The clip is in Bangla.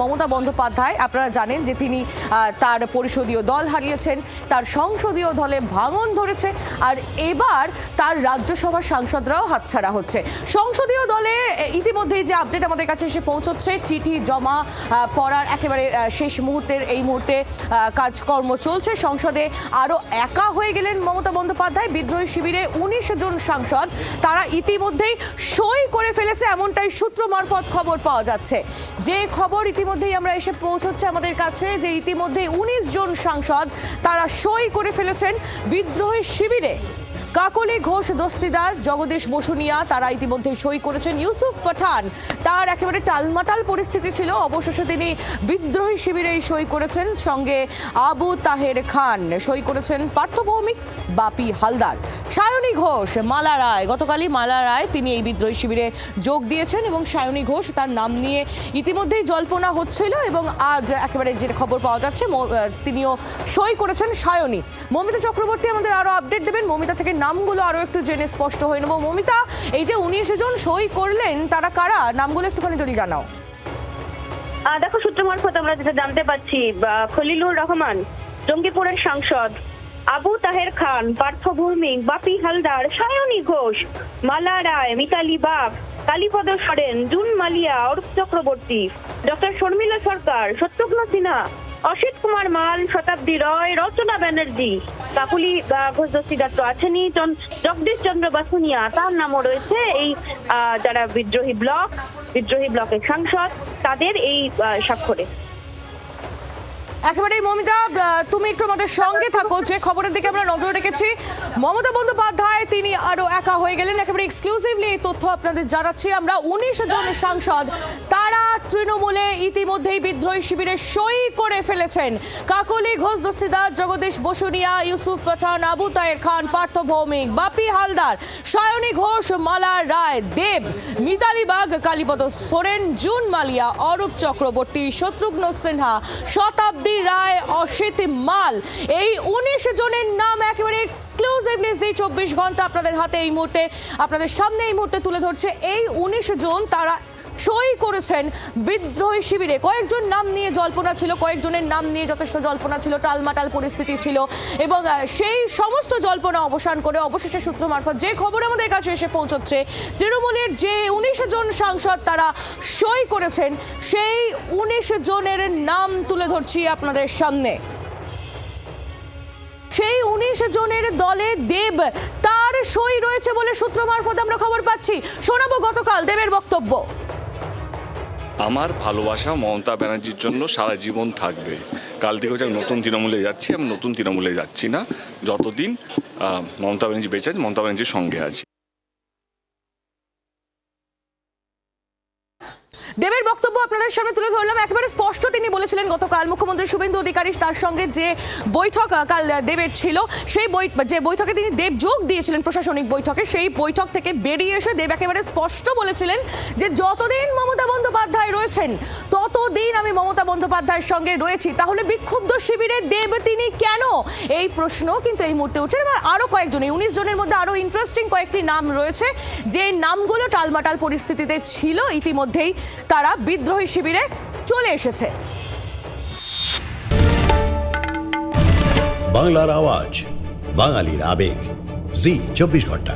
মমতা বন্দ্যোপাধ্যায় আপনারা জানেন যে তিনি তার পরিষদীয় দল হারিয়েছেন, তার সংসদীয় দলে ভাঙন ধরেছে, আর এবার তার রাজ্যসভার সাংসদরাও হাতছাড়া হচ্ছে। সংসদীয় দলে ইতিমধ্যেই যে আপডেট আমাদের কাছে এসে পৌঁছচ্ছে, চিঠি জমা পড়ার একেবারে শেষ মুহূর্তের এই মুহূর্তে কাজকর্ম চলছে। সংসদে আরও একা হয়ে গেলেন মমতা বন্দ্যোপাধ্যায়। বিদ্রোহী শিবিরে ১৯ জন সাংসদ তারা ইতিমধ্যেই সই করে ফেলেছে, এমনটাই সূত্র মারফত খবর পাওয়া যাচ্ছে। যে খবর ইতিমধ্যেই আমরা এসে পৌঁছচ্ছে আমাদের কাছে যে ইতিমধ্যে ১৯ জন সাংসদ তারা সই করে ফেলেছেন বিদ্রোহী শিবিরে। কাকলি ঘোষ দস্তিদার, জগদীশ বসুনিয়া তারা ইতিমধ্যে সই করেছেন। ইউসুফ পাঠান তার একেবারে টালমাটাল পরিস্থিতি ছিল, অবশেষে তিনি বিদ্রোহী শিবিরেই সই করেছেন। সঙ্গে আবু তাহের খান সই করেছেন পার্থ ভৌমিক, বাপি হালদার, সায়নী ঘোষ, মালা রায়। গতকালই মালা রায় তিনি এই বিদ্রোহী শিবিরে যোগ দিয়েছেন এবং সায়নী ঘোষ তার নাম নিয়ে ইতিমধ্যেই জল্পনা হচ্ছিল এবং আজ একেবারে যে খবর পাওয়া যাচ্ছে তিনিও সই করেছেন সায়নী। মমিতা চক্রবর্তী আমাদের আরও আপডেট দেবেন। মমিতা থেকে নামগুলো আরো একটু জেনে স্পষ্ট হয়ে নেব। মমিতা, এই যে ১৯ জন সই করলেন তারা কারা, নামগুলো একটুখানি যদি জানাও। দেখো, সূত্র মারফত আমরা যেটা জানতে পাচ্ছি, খলিলুর রহমান জঙ্গিপুরের সাংসদ, আবু তাহের খান, পার্থ ভৌমিক, বাপি হালদার, সায়নী ঘোষ, মালা রায়, মিতালি বাগ, কালীপদ সরেন, জুন মালিয়া, অরূপ চক্রবর্তী, ডক্টর শর্মিলা সরকার, সত্যঘ্ন সিনহা, অসিত কুমার মাল, শতাব্দী রয়, রচনা ব্যানার্জি, কাকুলি ঘোষ দস্তিদার তো আছেনই, জগদীশ চন্দ্র বাসুনিয়া তার নামও রয়েছে। এই যারা বিদ্রোহী ব্লকের সাংসদ তাদের এই স্বাক্ষরে। একেবারেই মমিতা, তুমি একটু আমাদের সঙ্গে থাকো। যে খবরের দিকে আমরা নজর রেখেছি, মমতা বন্দ্যোপাধ্যায় তিনি আরো একা হয়ে গেলেন। একেবারে এক্সক্লুসিভলি এই তথ্য আপনাদের জানাচ্ছি আমরা। ১৯ জন সাংসদ তারা তৃণমূলে ইতিমধ্যেই বিদ্রোহী শিবিরে সই করে ফেলেছেন। কাকলি ঘোষ দস্তিদার, জগদীশ বসুনিয়া, ইউসুফ পাঠান, আবু তাহের খান, পার্থ ভৌমিক, বাপি হালদার, সায়নী ঘোষ, মালা রায়, দেব, মিতালি বাগ, কালীপদ সোরেন, জুন মালিয়া, অরূপ চক্রবর্তী, শত্রুঘ্ন সিনহা, শতাব্দী রায়, অসিত মাল। এই ১৯ জনের নাম একেবারে এক্সক্লুসিভলি ২৪ ঘন্টা আপনাদের হাতে এই মুহূর্তে আপনাদের সামনে এই মুহূর্তে তুলে ধরছে। এই ১৯ জন তারা সই করেছেন বিদ্রোহী শিবিরে। কয়েকজন নাম নিয়ে জল্পনা ছিল, কয়েকজনের নাম নিয়ে যথেষ্ট জল্পনা ছিল, টালমাটাল পরিস্থিতি ছিল এবং সেই সমস্ত জল্পনা অবসান করে অবশেষে সূত্র মারফত যে খবর আমাদের কাছে এসে পৌঁছচ্ছে, তৃণমূলের যে ১৯ জন সাংসদ তারা সই করেছেন, সেই ১৯ জনের নাম তুলে ধরছি আপনাদের সামনে। সেই ১৯ জনের দলে দেব তার সই রয়েছে বলে সূত্র মারফত আমরা খবর পাচ্ছি। শোনাবো গতকাল দেবের বক্তব্য। আমার ভালোবাসা মমতা ব্যানার্জির জন্য সারা জীবন থাকবে। কাল থেকে হচ্ছে নতুন তৃণমূলে যাচ্ছি, আমি নতুন তৃণমূলে যাচ্ছি না। যতদিন মমতা ব্যানার্জি বেঁচে আছে, মমতা ব্যানার্জির সঙ্গে আছি। দেবের বক্তব্য আপনাদের সামনে তুলে ধরলাম। একেবারে স্পষ্ট তিনি বলেছিলেন গতকাল মুখ্যমন্ত্রী শুভেন্দু অধিকারী তার সঙ্গে যে বৈঠক কাল দেবের ছিল, সেই যে বৈঠকে তিনি দেব যোগ দিয়েছিলেন প্রশাসনিক বৈঠকে, সেই বৈঠক থেকে বেরিয়ে এসে দেব একেবারে স্পষ্ট বলেছিলেন যে যতদিন মমতা বন্দ্যোপাধ্যায় রয়েছেন ততদিন আমি মমতা বন্দ্যোপাধ্যায়ের সঙ্গে রয়েছি। তাহলে বিক্ষুব্ধ শিবিরে দেব তিনি কেন, এই প্রশ্ন কিন্তু এই মুহূর্তে উঠছে। আরও কয়েকজন, এই ১৯ জনের মধ্যে আরও ইন্টারেস্টিং কয়েকটি নাম রয়েছে যে নামগুলো টালমাটাল পরিস্থিতিতে ছিল, ইতিমধ্যেই তারা বিদ্রোহী শিবিরে চলে এসেছে। বাংলার আওয়াজ, বাঙালির আবেগ, জি ২৪ ঘন্টা।